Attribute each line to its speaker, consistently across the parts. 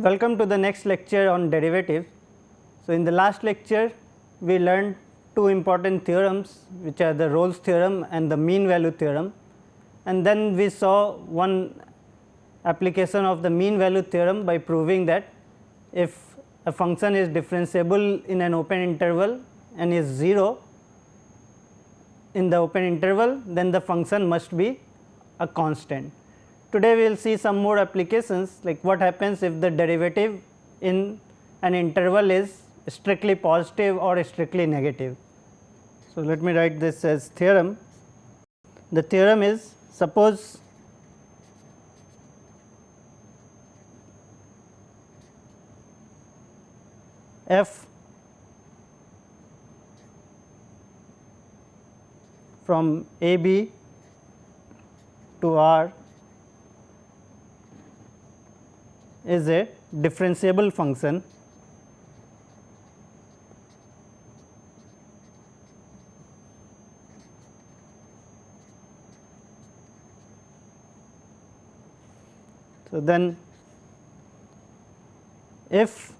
Speaker 1: Welcome to the next lecture on derivatives. So, in the last lecture we learned two important theorems, which are the Rolle's theorem and the mean value theorem, and then we saw one application of the mean value theorem by proving that if a function is differentiable in an open interval and is 0 in the open interval, then the function must be a constant. Today we will see some more applications, like what happens if the derivative in an interval is strictly positive or strictly negative. So, let me write this as theorem. The theorem is, suppose f from a b to r is a differentiable function so then if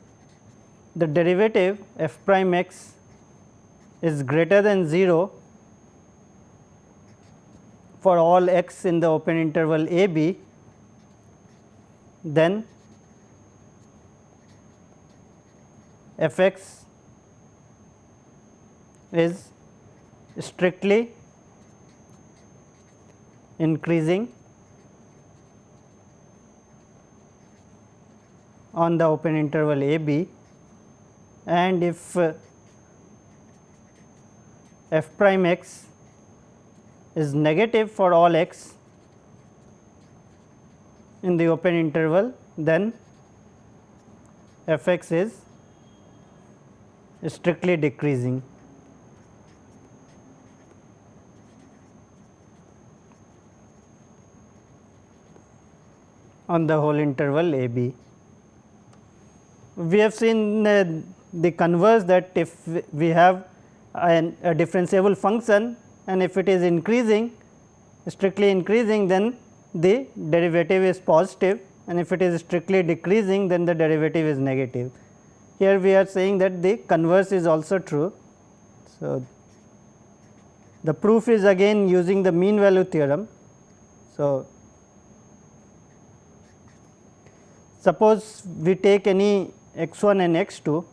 Speaker 1: the derivative f prime x is greater than 0 for all x in the open interval a b, then f x is strictly increasing on the open interval a b, and if f prime x is negative for all x in the open interval, then f x is strictly decreasing. On the whole interval a b. We have seen the converse, that if we have a differentiable function and if it is increasing, strictly increasing, then the derivative is positive, and if it is strictly decreasing, then the derivative is negative. Here we are saying that the converse is also true. So, the proof is again using the mean value theorem. So, suppose we take any x 1 and x 2,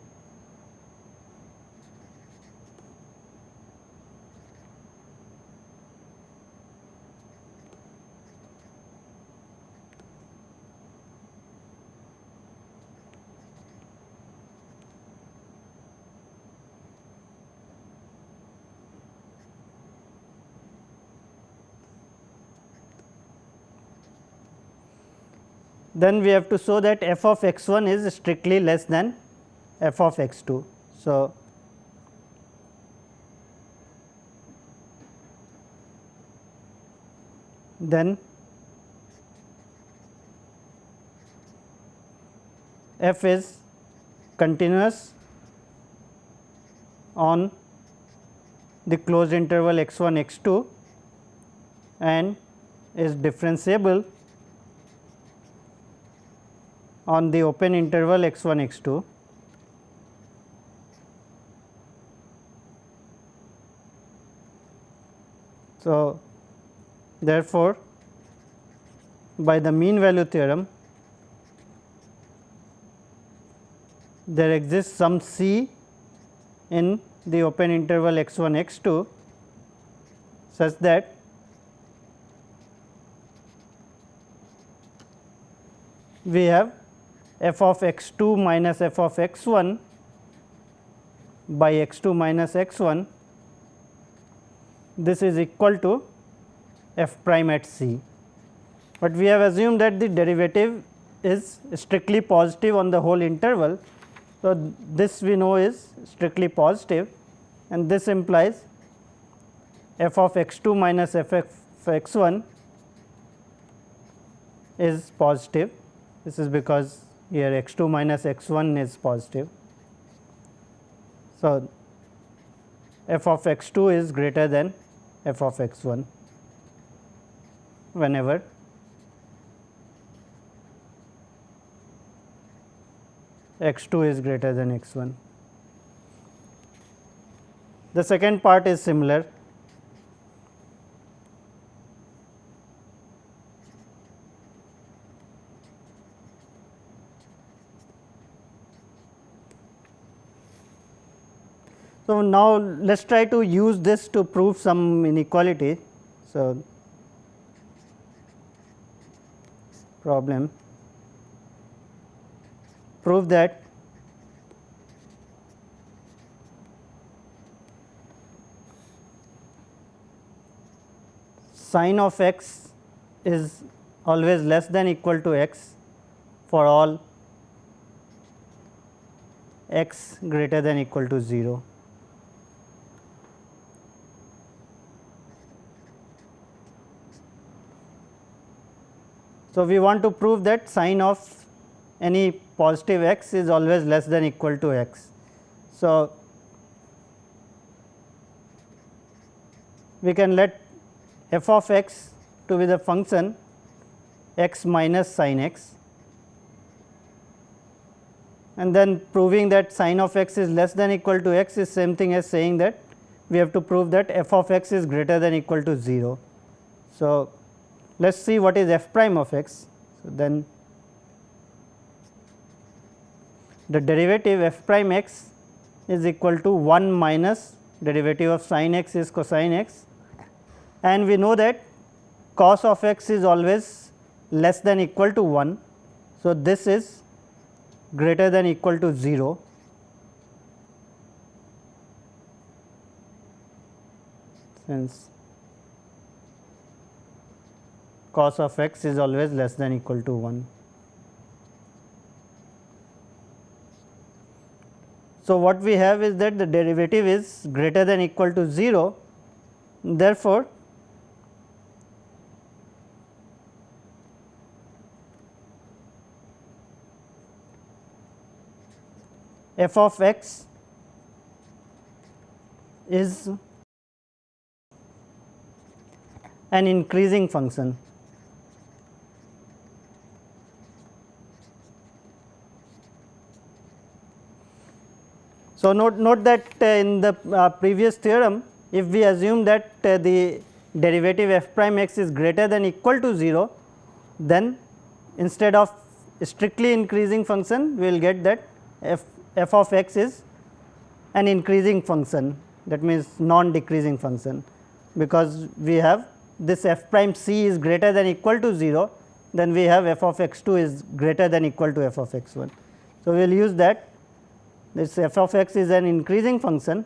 Speaker 1: then we have to show that f of x 1 is strictly less than f of x 2. So, then f is continuous on the closed interval x 1 x 2 and is differentiable on the open interval x 1 x 2. So, therefore, by the mean value theorem, there exists some c in the open interval x 1 x 2 such that we have f of x 2 minus f of x 1 by x 2 minus x 1, this is equal to f prime at c. But we have assumed that the derivative is strictly positive on the whole interval. So, this we know is strictly positive, and this implies f of x 2 minus f of x 1 is positive. This is because here x 2 minus x 1 is positive. So, f of x 2 is greater than f of x 1 whenever x 2 is greater than x 1. The second part is similar. So, now let us try to use this to prove some inequality. So, problem, prove that sin of x is always less than equal to x for all x greater than equal to 0. So, we want to prove that sin of any positive x is always less than equal to x. So, we can let f of x to be the function x minus sin x, and then proving that sin of x is less than equal to x is same thing as saying that we have to prove that f of x is greater than equal to 0. So, let us see what is f prime of x. So, then the derivative f prime x is equal to 1 minus derivative of sin x is cosine x, and we know that cos of x is always less than equal to 1. So, this is greater than equal to 0. Since cos of x is always less than equal to 1. So, what we have is that the derivative is greater than equal to 0, therefore, f of x is an increasing function. So, note that in the previous theorem, if we assume that the derivative f prime x is greater than equal to 0, then instead of strictly increasing function, we will get that f of x is an increasing function, that means non decreasing function, because we have this f prime c is greater than equal to 0, then we have f of x 2 is greater than equal to f of x 1. So, we will use that. This f of x is an increasing function.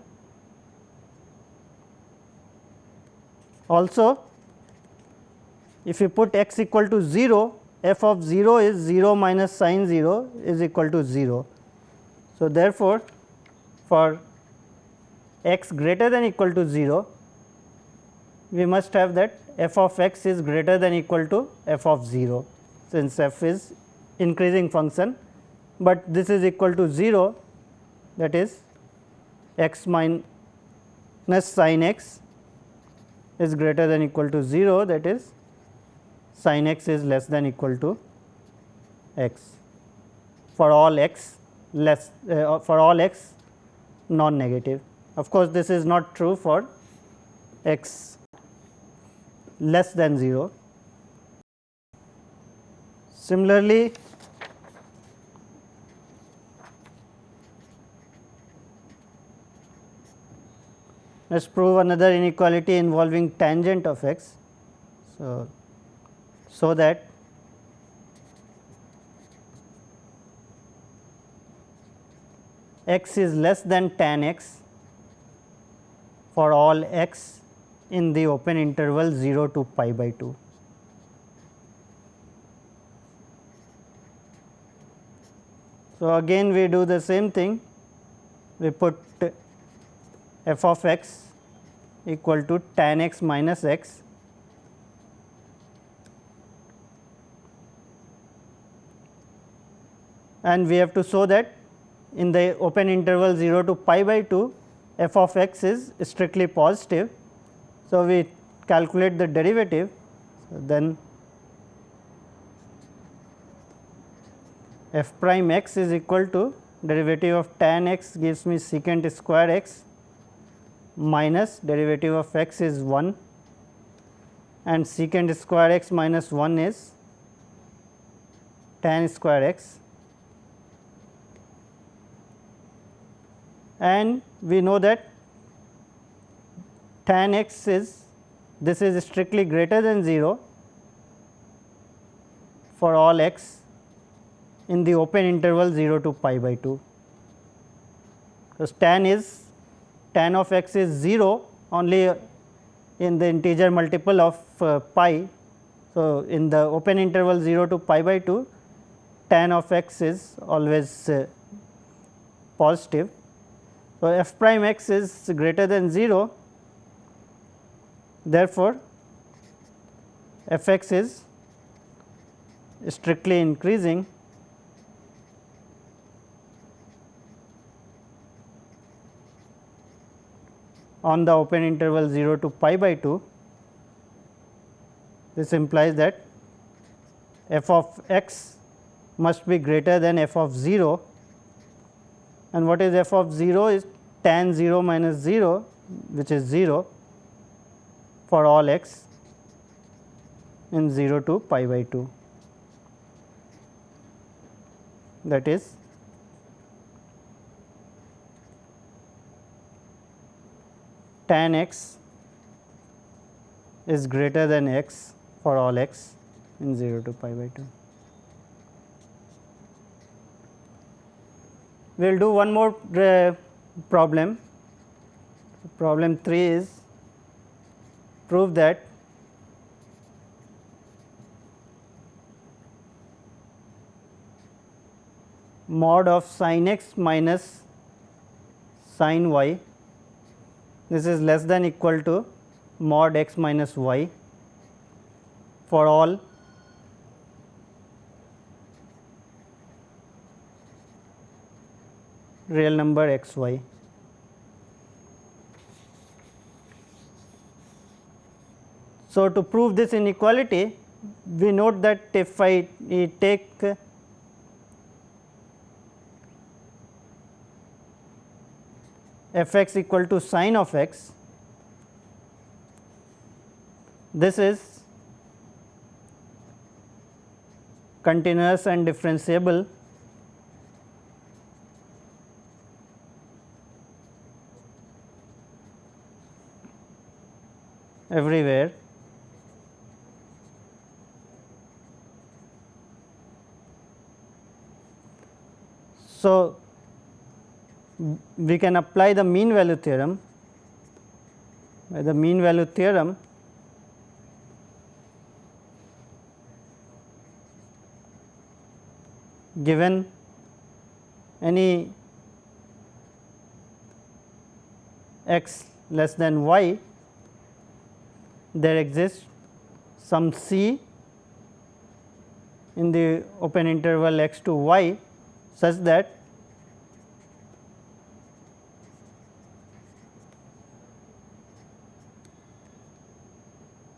Speaker 1: Also, if you put x equal to 0, f of 0 is 0 minus sin 0 is equal to 0. So, therefore, for x greater than equal to 0, we must have that f of x is greater than equal to f of 0, since f is increasing function, but this is equal to 0, that is x minus sin x is greater than equal to 0, that is sin x is less than equal to x for all x less for all x non negative. Of course, this is not true for x less than 0. Similarly, let us prove another inequality involving tangent of x. So that x is less than tan x for all x in the open interval 0 to pi by 2. So, again we do the same thing, we put f of x equal to tan x minus x and we have to show that in the open interval 0 to pi by 2 f of x is strictly positive. So, we calculate the derivative. So, then f prime x is equal to derivative of tan x gives me secant square x minus derivative of x is 1 and secant square x minus 1 is tan square x, and we know that tan x is, this is strictly greater than 0 for all x in the open interval 0 to pi by 2, because tan of x is 0 only in the integer multiple of pi. So, in the open interval 0 to pi by 2, tan of x is always positive. So, f prime x is greater than 0, therefore, f x is strictly increasing on the open interval 0 to pi by 2. This implies that f of x must be greater than f of 0, and what is f of 0 is tan 0 minus 0, which is 0 for all x in 0 to pi by 2, that is tan x is greater than x for all x in 0 to pi by 2. We will do one more problem. Problem 3 is prove that mod of sin x minus sin y, this is less than equal to mod x minus y for all real number x y. So, to prove this inequality, we note that if I take f x equal to sin of x, this is continuous and differentiable everywhere. So, we can apply the mean value theorem. By the mean value theorem, given any x less than y, there exists some c in the open interval x to y such that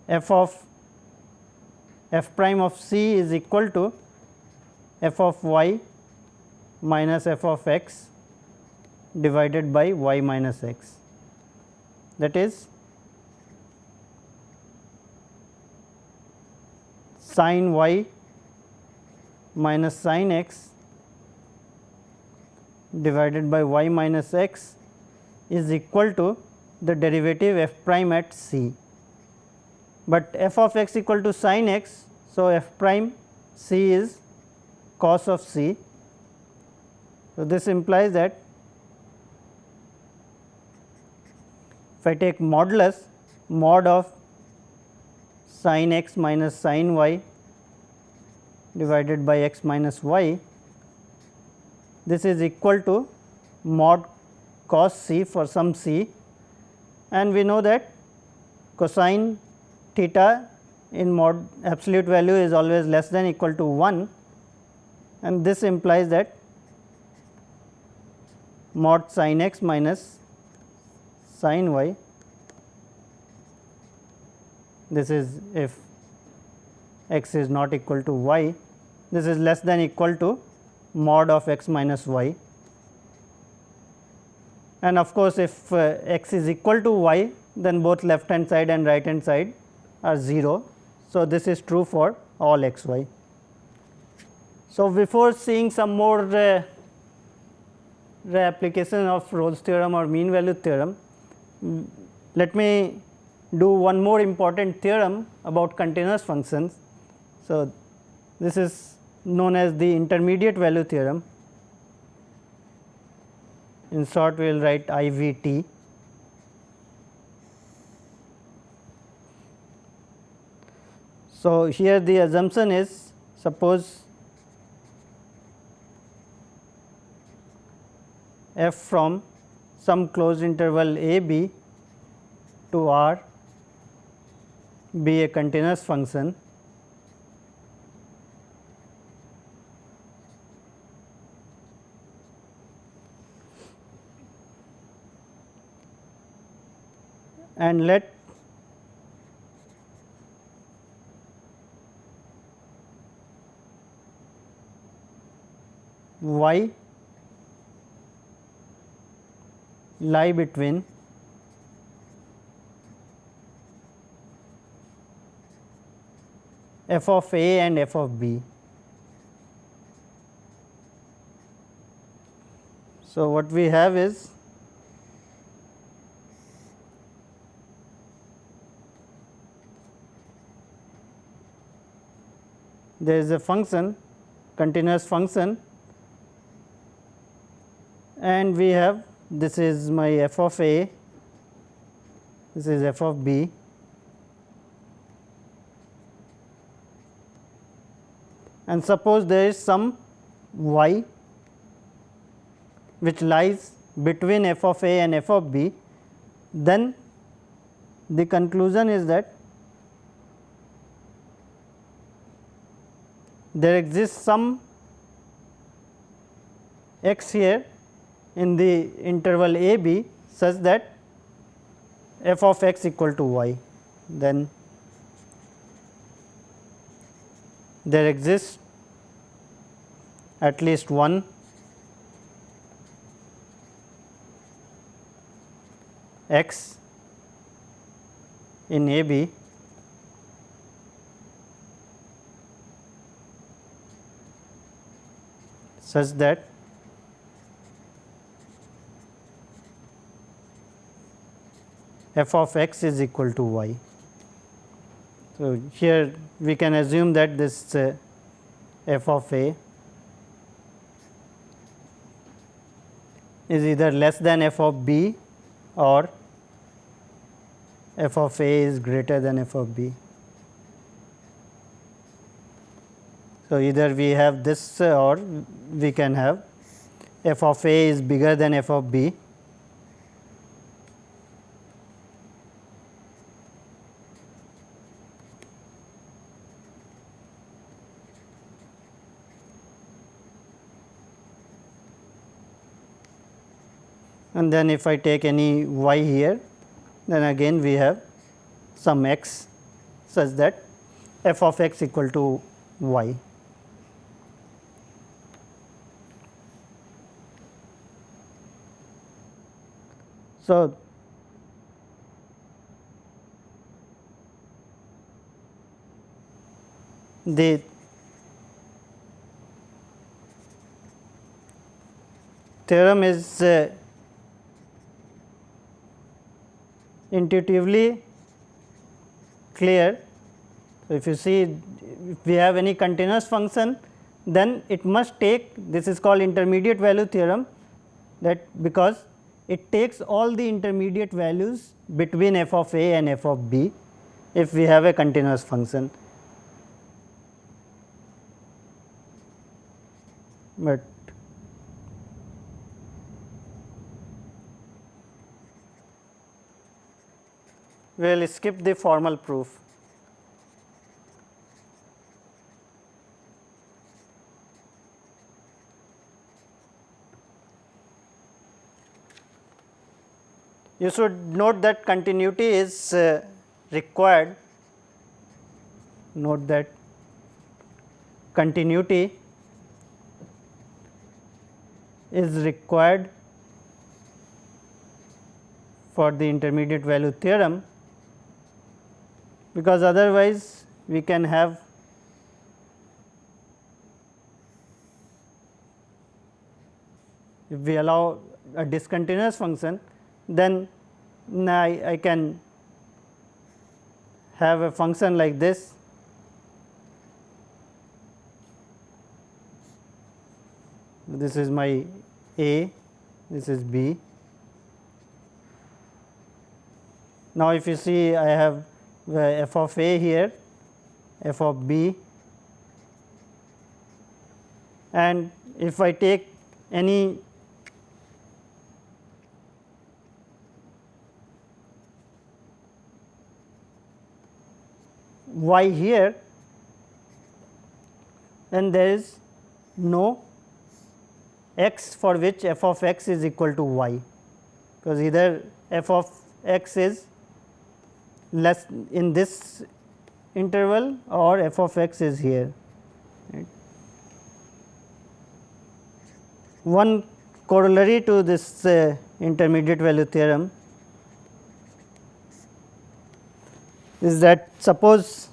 Speaker 1: f prime of c is equal to f of y minus f of x divided by y minus x, that is sin y minus sin x divided by y minus x is equal to the derivative f prime at c, but f of x equal to sin x. So, f prime c is cos of c. So, this implies that if I take modulus mod of sin x minus sin y divided by x minus y, this is equal to mod cos c for some c, and we know that cosine theta in mod absolute value is always less than equal to 1, and this implies that mod sin x minus sin y, this is if x is not equal to y, this is less than equal to mod of x minus y. and of course, if x is equal to y, then both left hand side and right hand side are 0. So, this is true for all x y. So, before seeing some more application of Rolle's theorem or mean value theorem, let me do one more important theorem about continuous functions. So, this is known as the intermediate value theorem. In short, we will write IVT. So, here the assumption is, suppose f from some closed interval a b to r be a continuous function, and let y lie between f of a and f of b. So, what we have is there is a function, continuous function, and we have, this is my f of a, this is f of b, and suppose there is some y which lies between f of a and f of b, then the conclusion is that there exists some x here in the interval a b such that f of x equal to y, then there exists at least one x in a b such that f of x is equal to y. So, here we can assume that this f of a is either less than f of b or f of a is greater than f of b. So, either we have this or we can have f of a is bigger than f of b, and then if I take any y here, then again we have some x such that f of x equal to y. So, the theorem is intuitively clear. So, if you see, if we have any continuous function, then it must take, this is called intermediate value theorem, that because it takes all the intermediate values between f of a and f of b if we have a continuous function. But we will skip the formal proof. You should note that continuity is required. Note that continuity is required for the intermediate value theorem, because otherwise we can have if we allow a discontinuous function, then I can have a function like this, this is my A, this is B. Now, if you see, I have f of A here, f of B, and if I take any y here, then there is no x for which f of x is equal to y, because either f of x is less in this interval or f of x is here. Right. One corollary to this intermediate value theorem is that suppose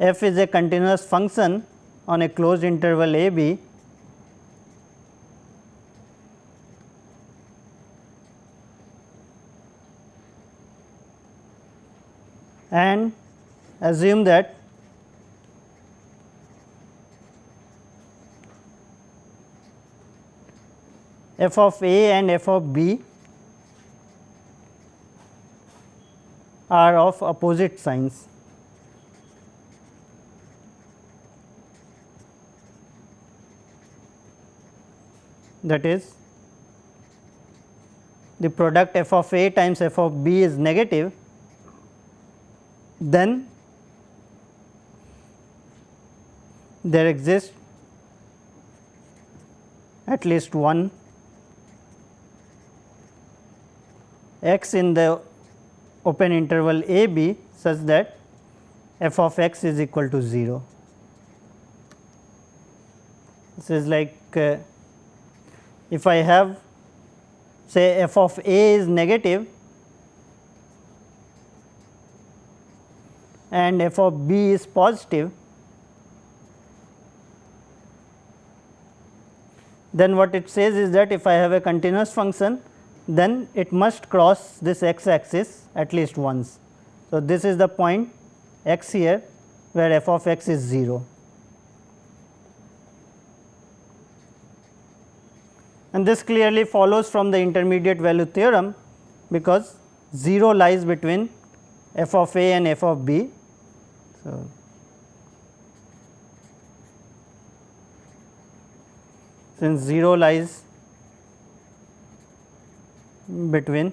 Speaker 1: f is a continuous function on a closed interval a b, and assume that f of a and f of b are of opposite signs. That is, the product f of a times f of b is negative, then there exists at least one x in the open interval a b such that f of x is equal to 0. This is like if I have, say, f of a is negative and f of b is positive, then what it says is that if I have a continuous function, then it must cross this x axis at least once. So, this is the point x here where f of x is 0. And this clearly follows from the intermediate value theorem, because 0 lies between f of a and f of b. So, since 0 lies between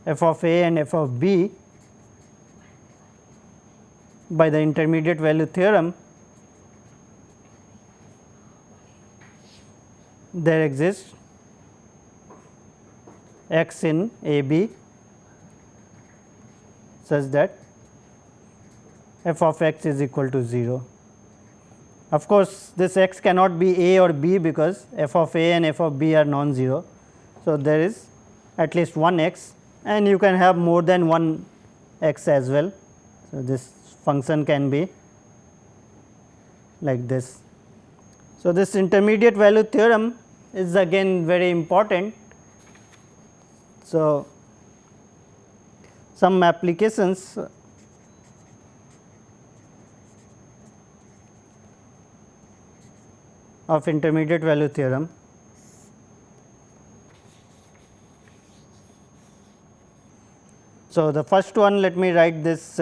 Speaker 1: f of a and f of b by the intermediate value theorem, there exists x in a b such that f of x is equal to 0. Of course, this x cannot be a or b, because f of a and f of b are non-zero. So, there is at least one x, and you can have more than one x as well. So, this function can be like this. So, this intermediate value theorem is again very important. So, some applications of intermediate value theorem. So, the first one, let me write this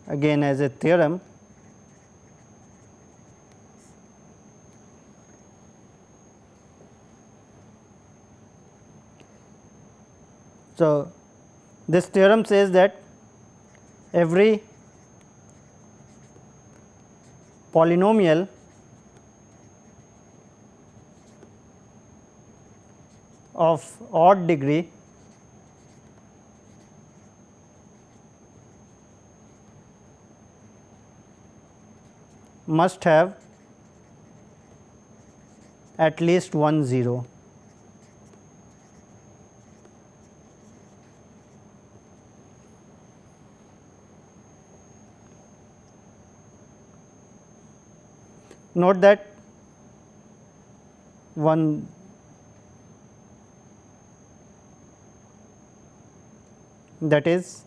Speaker 1: again as a theorem. So, this theorem says that every polynomial of odd degree must have at least one 0. Note that one that is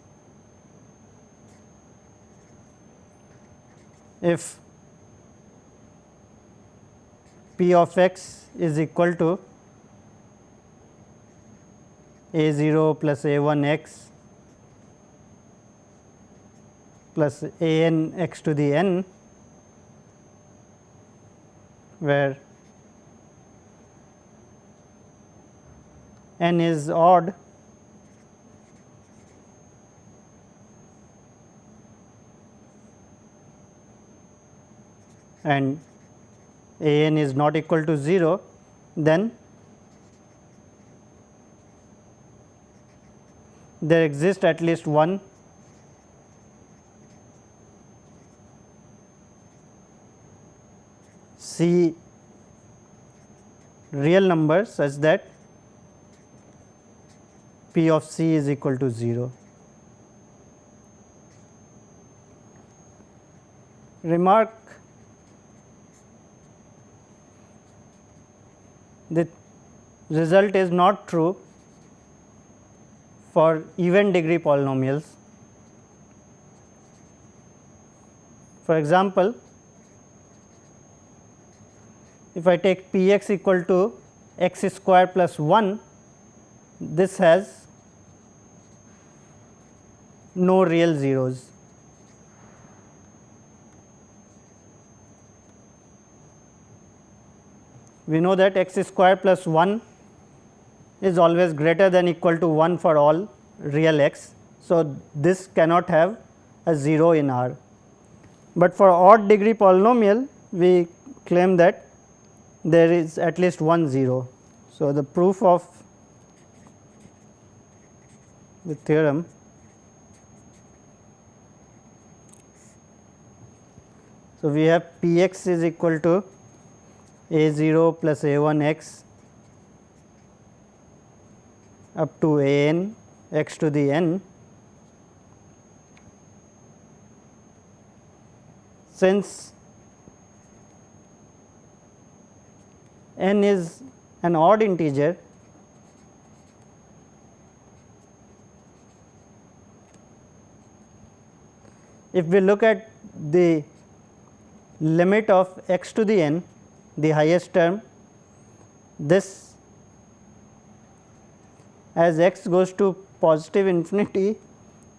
Speaker 1: if p of x is equal to a 0 plus a 1 x plus a n x to the n, where n is odd, and a n is not equal to 0, then there exists at least one C real number such that P of C is equal to 0. Remark the result is not true for even degree polynomials. For example, if I take p x equal to x square plus 1, this has no real zeros. We know that x square plus 1 is always greater than equal to 1 for all real x. So, this cannot have a 0 in R, but for odd degree polynomial we claim that there is at least one 0. So, the proof of the theorem so we have p x is equal to a 0 plus a 1 x up to a n x to the n. Since n is an odd integer, if we look at the limit of x to the n, the highest term, this as x goes to positive infinity,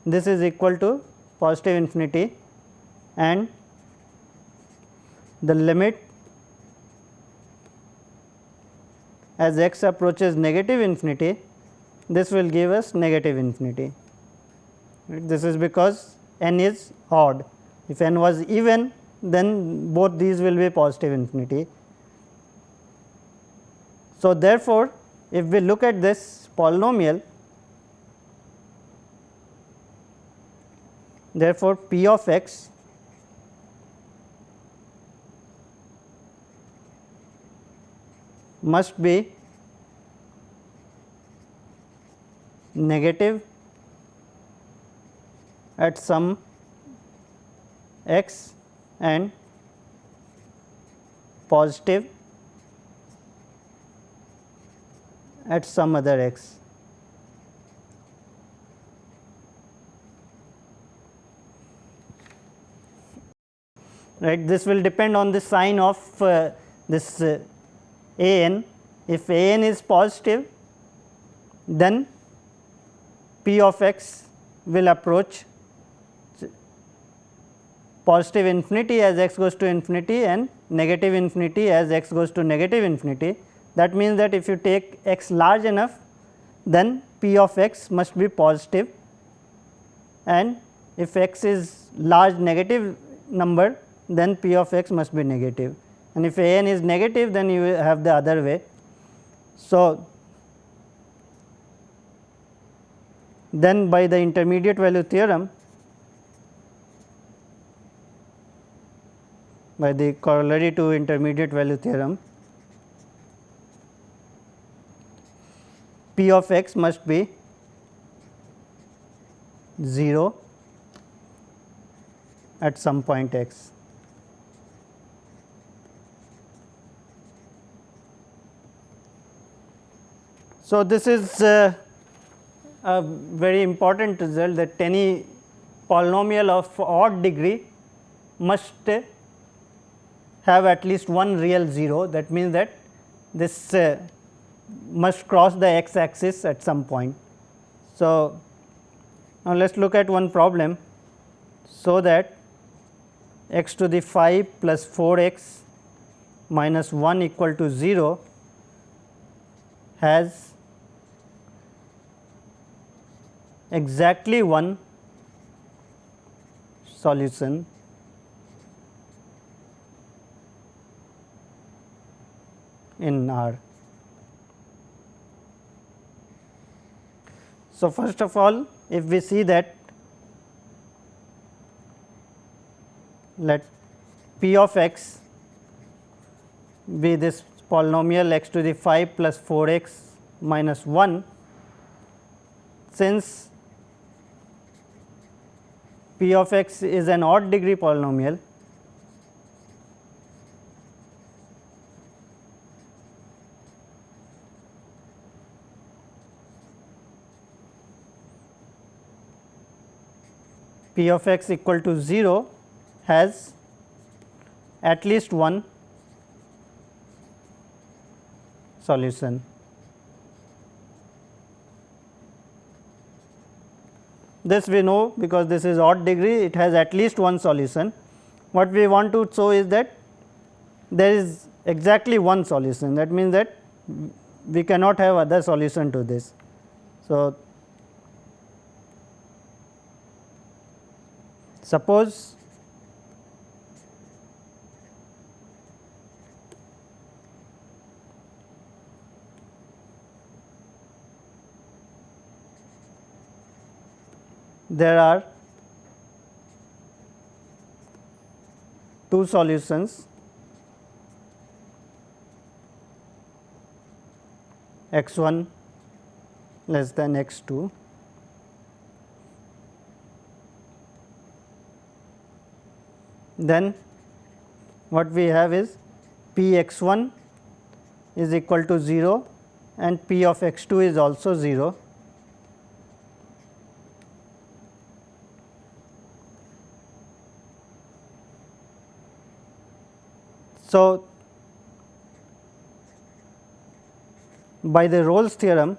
Speaker 1: this is equal to positive infinity, and the limit as x approaches negative infinity, this will give us negative infinity. This is because n is odd. If n was even, then both these will be positive infinity. So, therefore, if we look at this polynomial, therefore, p of x must be negative at some x and positive at some other x. Right, this will depend on the sign of this a n. If a n is positive, then p of x will approach positive infinity as x goes to infinity and negative infinity as x goes to negative infinity. That means that if you take x large enough, then p of x must be positive, and if x is large negative number, then p of x must be negative, and if a n is negative, then you have the other way. So, then by the intermediate value theorem, by the corollary to intermediate value theorem, P of x must be 0 at some point x. So, this is a very important result, that any polynomial of odd degree must have at least one real 0. That means that this must cross the x axis at some point. So, now let us look at one problem. So that x to the 5 plus 4 x minus 1 equal to 0 has exactly one solution in R. So, first of all, if we see that, let P of x be this polynomial x to the 5 plus 4 x minus 1, since P of x is an odd degree polynomial, P of x equal to 0 has at least one solution. This we know, because this is odd degree, it has at least one solution. What we want to show is that there is exactly one solution, that means that we cannot have other solution to this. So, suppose there are two solutions, x 1 less than x 2, then what we have is P x 1 is equal to 0 and P of x 2 is also 0. So, by the Rolle's theorem,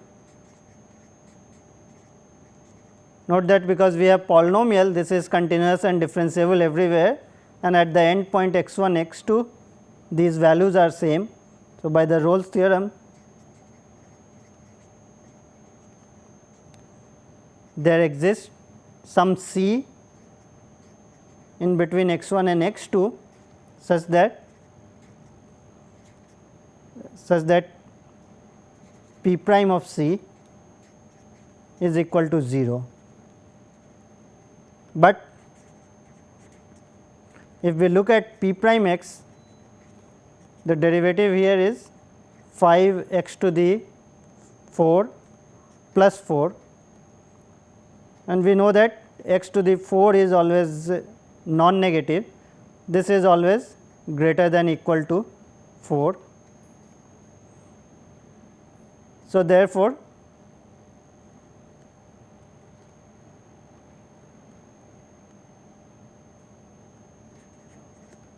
Speaker 1: note that because we have polynomial, this is continuous and differentiable everywhere, and at the end point x 1 x 2 these values are same. So, by the Rolle's theorem, there exists some c in between x 1 and x 2 such that P prime of c is equal to 0. But if we look at P prime x, the derivative here is 5 x to the 4 plus 4, and we know that x to the 4 is always non-negative, this is always greater than equal to 4. So, therefore,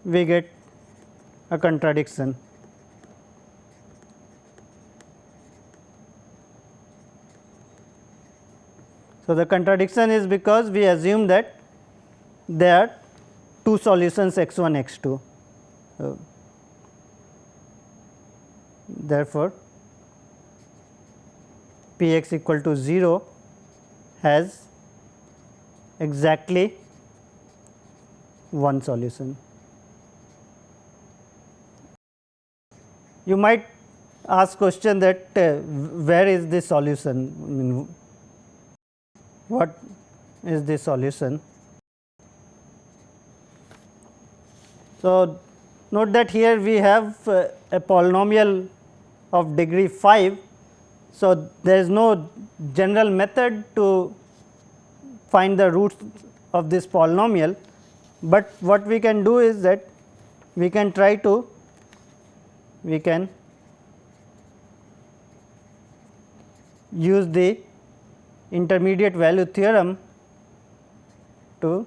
Speaker 1: we get a contradiction. So, the contradiction is because we assume that there are two solutions x 1 x 2. Therefore, P x equal to 0 has exactly one solution. You might ask question that where is the solution? I mean, what is the solution? So, note that here we have a polynomial of degree 5 So, there is no general method to find the roots of this polynomial, but what we can do is that we can try to use the intermediate value theorem to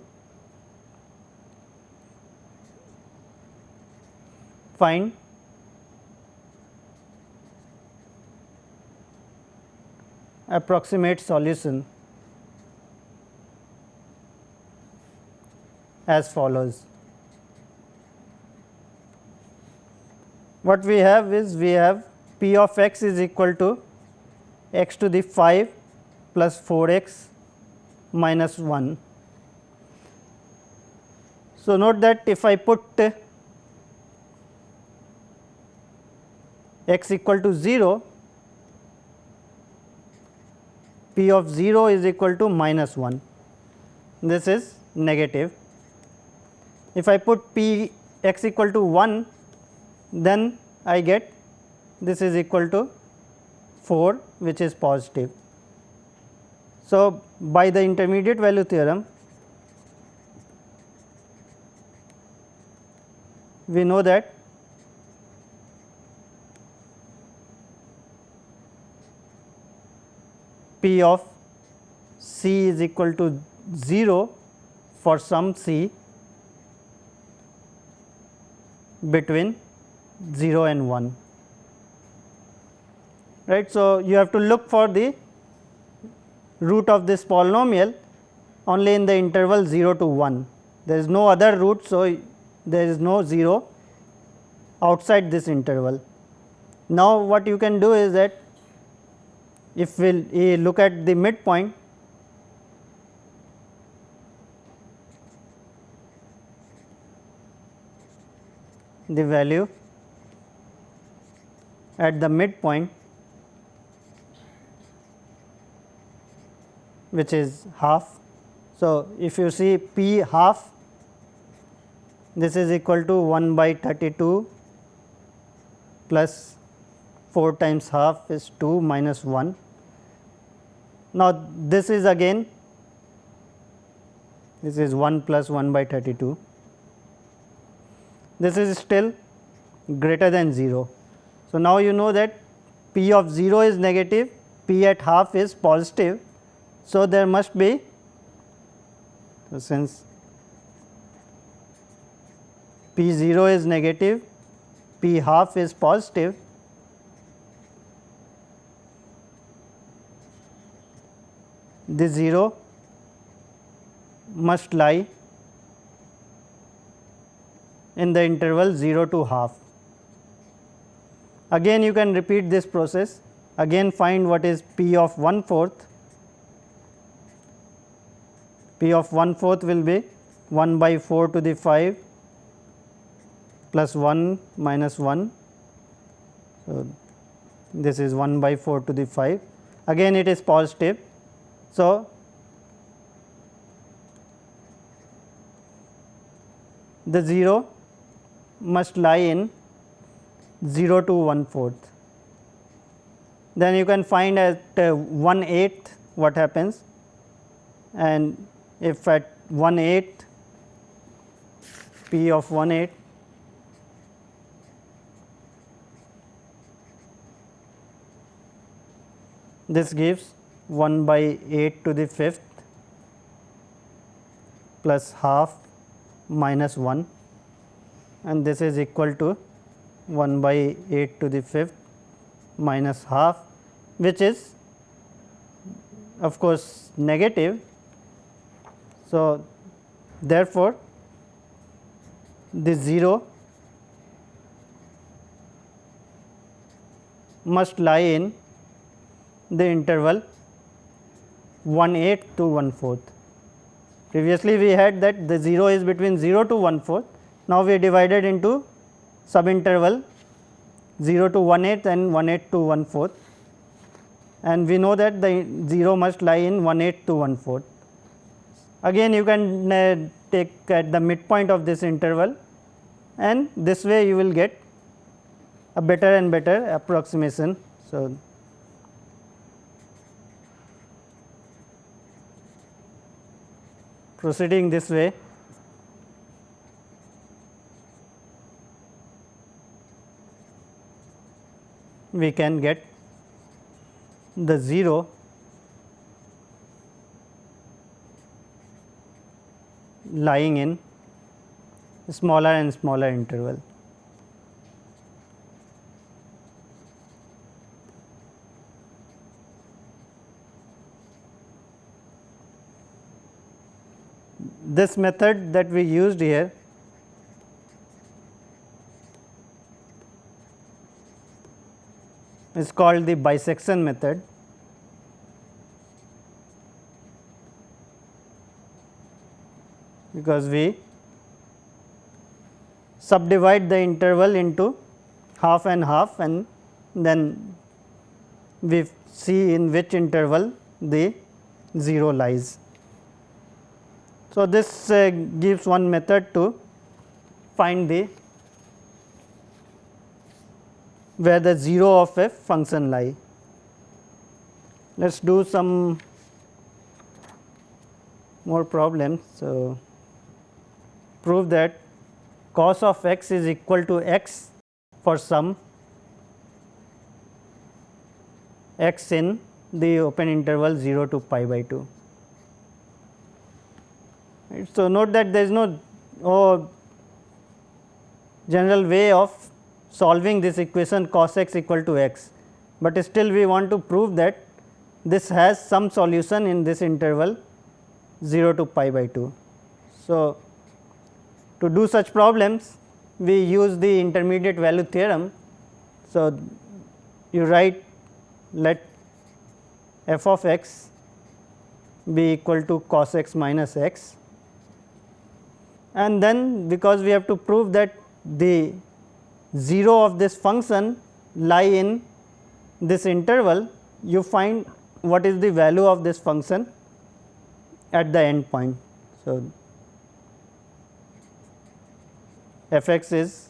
Speaker 1: find approximate solution as follows. What we have is, we have p of x is equal to x to the 5 plus 4 x minus 1. So, note that if I put x equal to 0, p of 0 is equal to minus 1, this is negative. If I put p x equal to 1, then I get this is equal to 4, which is positive. So, by the intermediate value theorem, we know that p of c is equal to 0 for some c between 0 and 1, right. So, you have to look for the root of this polynomial only in the interval 0 to 1. There is no other root. So, there is no 0 outside this interval. Now, what you can do is that if we look at the midpoint, the value at the midpoint, which is half. So, if you see p half, this is equal to 1 by 32 plus 4 times half is 2 minus 1. Now, this is again, this is 1 plus 1 by 32, this is still greater than 0. So, now you know that p of 0 is negative, p at half is positive. So, there must be, so since p 0 is negative, p half is positive, the 0 must lie in the interval 0 to half. Again you can repeat this process, again find what is p of 1/4. P of 1/4 will be 1 by 4 to the 5 plus 1 minus 1. So, this is 1 by 4 to the 5, again it is positive. So, the 0 must lie in 0 to 1/4. Then you can find at 1/8 what happens, and if at 1/8 p of 1/8 this gives 1 by 8 to the 5th plus half minus 1, and this is equal to 1 by 8 to the 5th minus half, which is of course negative. So, therefore, the 0 must lie in the interval 1/8 to 1/4. Previously, we had that the 0 is between 0 to 1/4. Now, we divided into subinterval 0 to 1/8 and 1/8 to 1/4, and we know that the 0 must lie in 1/8 to 1/4. Again, you can take at the midpoint of this interval, and this way you will get a better and better approximation. So, proceeding this way, we can get the 0 lying in smaller and smaller interval. This method that we used here is called the bisection method. Because we subdivide the interval into half and half, and then we see in which interval the 0 lies. So, this gives one method to find the where the 0 of a function lie. Let us do some more problems. So, prove that cos of x is equal to x for some x in the open interval 0 to pi by 2. Right. So, note that there is no general way of solving this equation cos x equal to x, but still we want to prove that this has some solution in this interval 0 to pi by 2. So, to do such problems we use the intermediate value theorem. So, you write let f of x be equal to cos x minus x, and then because we have to prove that the 0 of this function lie in this interval, you find what is the value of this function at the end point. So, f x is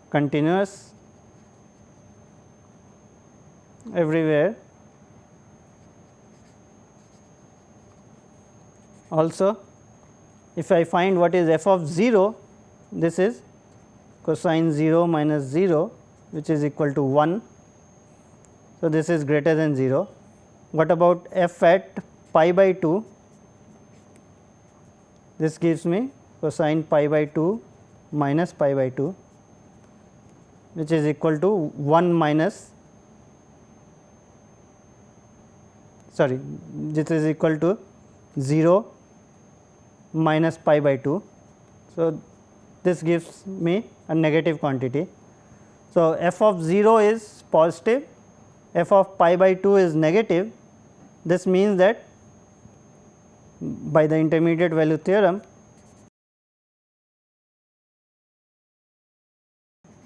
Speaker 1: continuous everywhere. Also, if I find what is f of 0, this is cosine 0 minus 0, which is equal to 1. So, this is greater than 0. What about f at pi by 2? This gives me cosine pi by 2 minus pi by 2, which is equal to 1 minus, sorry, this is equal to 0 minus pi by 2. So, this gives me a negative quantity. So, f of 0 is positive, f of pi by 2 is negative. This means that by the intermediate value theorem,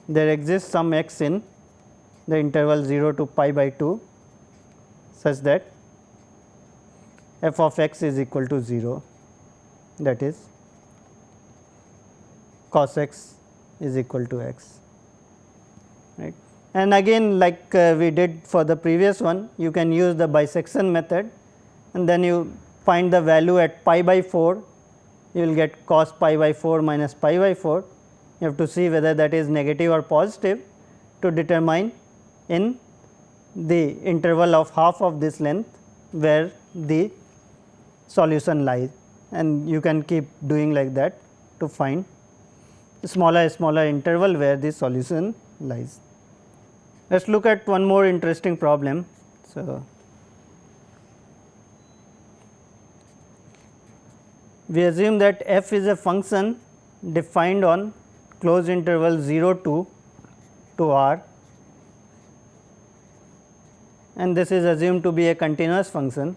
Speaker 1: there exists some x in the interval 0 to pi by 2 such that f of x is equal to 0, that is cos x is equal to x, right. And again, like we did for the previous one, you can use the bisection method, and then you find the value at pi by 4, you will get cos pi by 4 minus pi by 4. You have to see whether that is negative or positive to determine in the interval of half of this length where the solution lies, and you can keep doing like that to find smaller interval where the solution lies. Let us look at one more interesting problem. So, we assume that f is a function defined on closed interval 0 to r, and this is assumed to be a continuous function.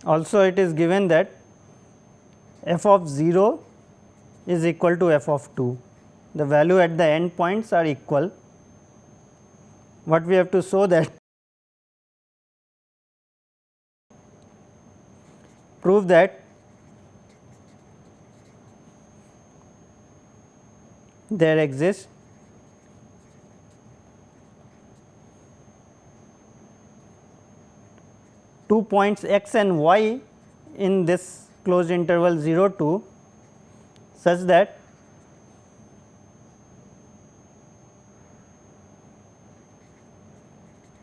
Speaker 1: Also, it is given that f of 0 is equal to f of 2. The value at the end points are equal. What we have to show that prove that there exists points x and y in this closed interval 0 2 such that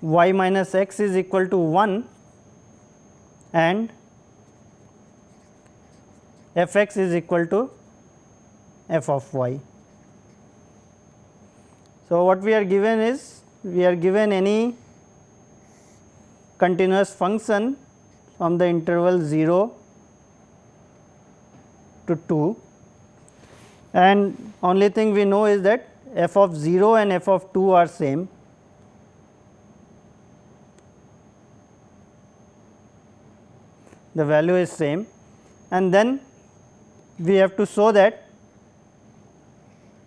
Speaker 1: y minus x is equal to 1 and f x is equal to f of y. So, what we are given is we are given any continuous function from the interval 0 to 2, and only thing we know is that f of 0 and f of 2 are same. The value is same, and then we have to show that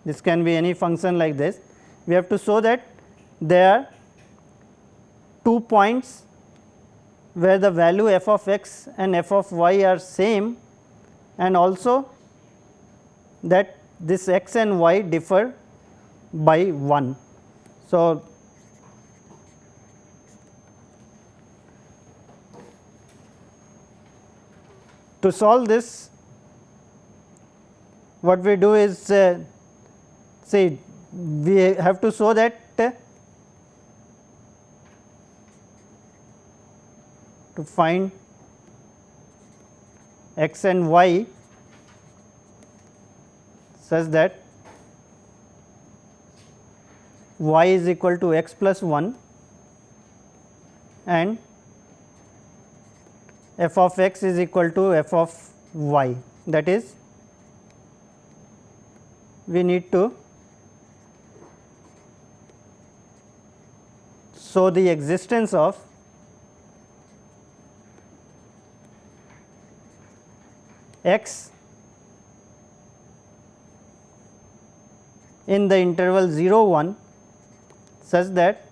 Speaker 1: this can be any function like this. We have to show that there are 2 points where the value f of x and f of y are same, and also that this x and y differ by 1. So, to solve this, what we do is say we have to show that to find x and y such that y is equal to x plus 1 and f of x is equal to f of y. That is, we need to show the existence of x in the interval 0 1 such that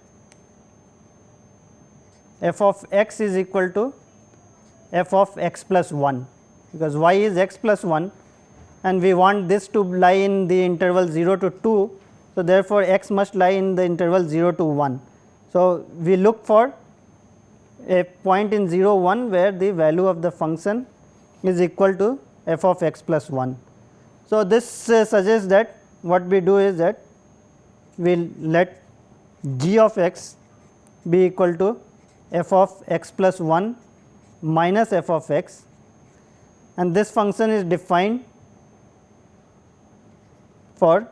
Speaker 1: f of x is equal to f of x plus 1, because y is x plus 1 and we want this to lie in the interval 0 to 2. So, therefore, x must lie in the interval 0 to 1. So, we look for a point in 0 1 where the value of the function is equal to f of x plus 1. So, this suggests that what we do is that we will let g of x be equal to f of x plus 1 minus f of x, and this function is defined for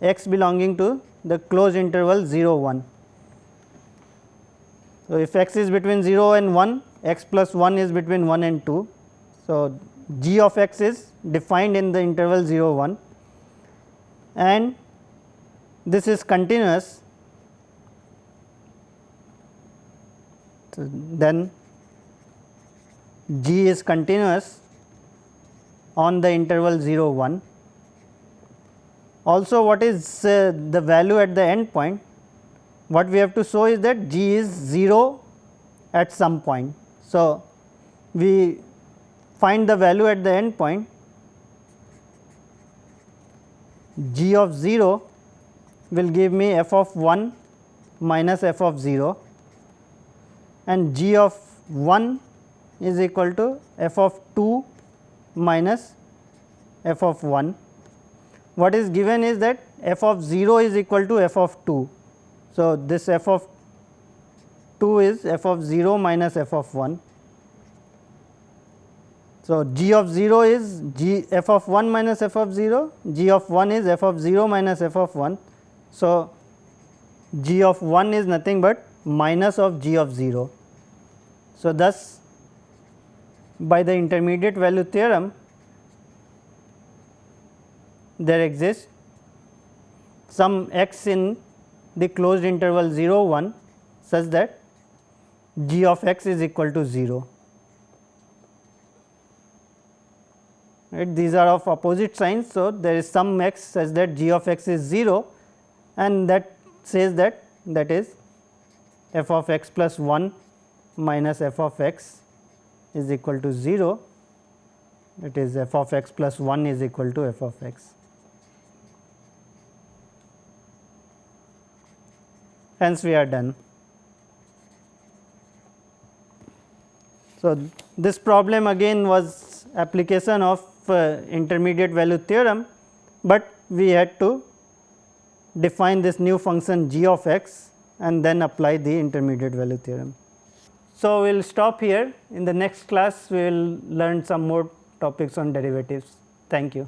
Speaker 1: x belonging to the closed interval 0 1. So, if x is between 0 and 1, x plus 1 is between 1 and 2. So, g of x is defined in the interval 0 1 and this is continuous. So, then g is continuous on the interval 0 1. Also, what is the value at the end point? What we have to show is that g is 0 at some point. So, we find the value at the end point, g of 0 will give me f of 1 minus f of 0 and g of 1 is equal to f of 2 minus f of 1. What is given is that f of 0 is equal to f of 2. So, this f of 2 is f of 0 minus f of 1. So, g of 0 is g f of 1 minus f of 0, g of 1 is f of 0 minus f of 1. So, g of 1 is nothing but minus of g of 0. So, thus by the intermediate value theorem there exists some x in the closed interval 0 1 such that g of x is equal to 0. Right. These are of opposite signs. So, there is some x such that g of x is 0 and that says that is f of x plus 1 minus f of x is equal to 0, that is f of x plus 1 is equal to f of x. Hence, we are done. So, this problem again was application of intermediate value theorem, but we had to define this new function g of x and then apply the intermediate value theorem. So, we will stop here. In the next class, we will learn some more topics on derivatives. Thank you.